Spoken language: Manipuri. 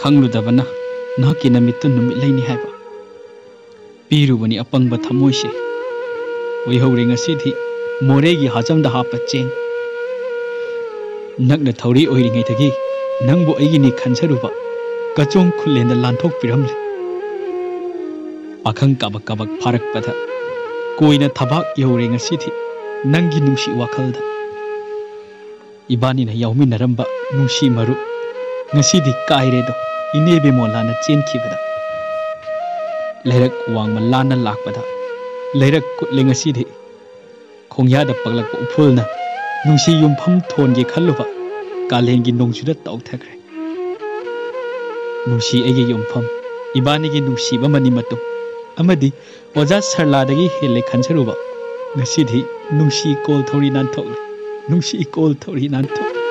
खंगलुदबना नहकी नमित्तु नुमित लेनी हाइबा पीरुबनी अपंग थमोइसे वैहौरे ngasithi मोरेगी हाजमदा half Cheng नगना थौरी ओइरिङैदगी नंबु अइगिनि खनसरुबा कचोंग खुलेंदा लांथोक पिरमले पाखंग Kabak Kabak फारकपदा Koyna थबाक you're ngasithi नंगी नुंसी वाखलदा इबानी याउमिनरंबा नुंसी मरु ngasithi कायरेदो इनेबे मोलाना चेनखिबदा लेरक वांगमा लाना लाकपदा लेरक कुटले ngasithi खोंयादा पगलक उफुलना नुंसी युमफम थोनगे खल्लुबा कालेंगी नोंजुदा तौथखरे नुंसी एगे युमफम इबानीगी नुंसीबा मनी मतु अमदी ओजा सरलादगी हेले खनसरुबा ngasithi नुंसी कोल थौरी नानथोक नुंसी कोल थौरी नानथोक